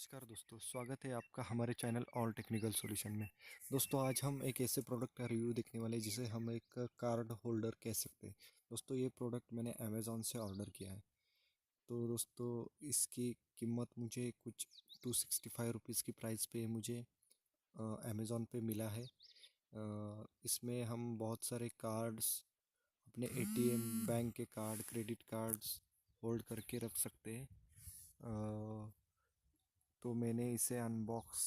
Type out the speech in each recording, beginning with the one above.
नमस्कार दोस्तों, स्वागत है आपका हमारे चैनल ऑल टेक्निकल सॉल्यूशन में। दोस्तों आज हम एक ऐसे प्रोडक्ट का रिव्यू देखने वाले हैं जिसे हम एक कार्ड होल्डर कह सकते हैं। दोस्तों ये प्रोडक्ट मैंने अमेज़ॉन से ऑर्डर किया है। तो दोस्तों इसकी कीमत मुझे कुछ 265 रुपीज़ की प्राइस पे मुझे अमेज़ॉन पे मिला है। इसमें हम बहुत सारे कार्ड्स, अपने एटीएम, बैंक के कार्ड, क्रेडिट कार्ड्स होल्ड करके रख सकते हैं। तो मैंने इसे अनबॉक्स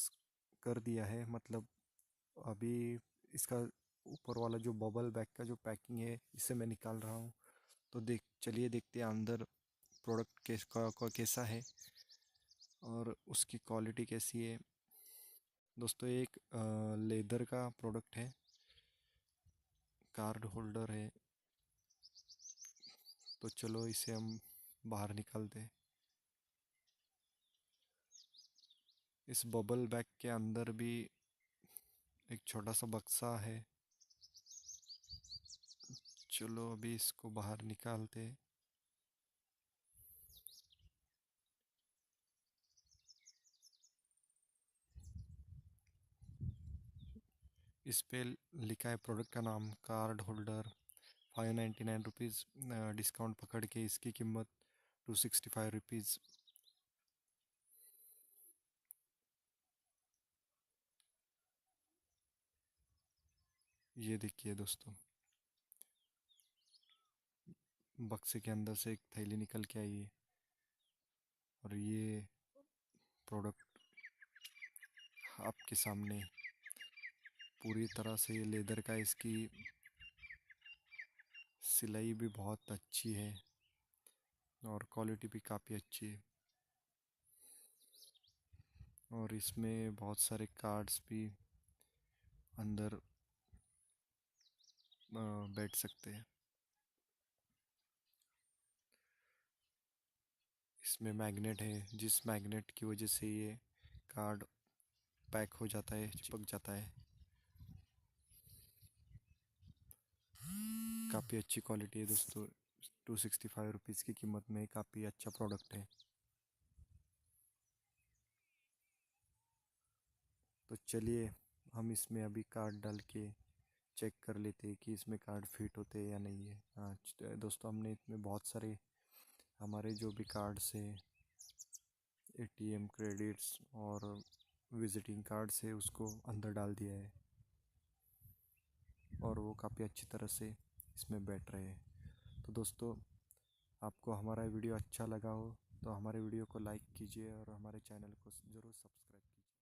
कर दिया है, मतलब अभी इसका ऊपर वाला जो बबल बैग का जो पैकिंग है इसे मैं निकाल रहा हूँ। तो चलिए देखते हैं अंदर प्रोडक्ट कैसा है और उसकी क्वालिटी कैसी है। दोस्तों एक लेदर का प्रोडक्ट है, कार्ड होल्डर है। तो चलो इसे हम बाहर निकालते हैं। इस बबल बैग के अंदर भी एक छोटा सा बक्सा है। चलो अभी इसको बाहर निकालते हैं। इस पे लिखा है प्रोडक्ट का नाम कार्ड होल्डर, 599 रुपीज़। डिस्काउंट पकड़ के इसकी कीमत 265 रुपीज़। ये देखिए दोस्तों, बक्से के अंदर से एक थैली निकल के आई है और ये प्रोडक्ट आपके सामने पूरी तरह से लेदर का। इसकी सिलाई भी बहुत अच्छी है और क्वालिटी भी काफ़ी अच्छी है। और इसमें बहुत सारे कार्ड्स भी अंदर बैठ सकते हैं। इसमें मैग्नेट है, जिस मैग्नेट की वजह से ये कार्ड पैक हो जाता है, चिपक जाता है। काफ़ी अच्छी क्वालिटी है दोस्तों। 265 रुपीज़ की कीमत में काफ़ी अच्छा प्रोडक्ट है। तो चलिए हम इसमें अभी कार्ड डाल के चेक कर लेते हैं कि इसमें कार्ड फिट होते हैं या नहीं है। हाँ दोस्तों, हमने इसमें बहुत सारे हमारे जो भी कार्ड्स हैं, एटीएम, क्रेडिट्स और विजिटिंग कार्ड्स है, उसको अंदर डाल दिया है और वो काफ़ी अच्छी तरह से इसमें बैठ रहे हैं। तो दोस्तों, आपको हमारा वीडियो अच्छा लगा हो तो हमारे वीडियो को लाइक कीजिए और हमारे चैनल को ज़रूर सब्सक्राइब कीजिए।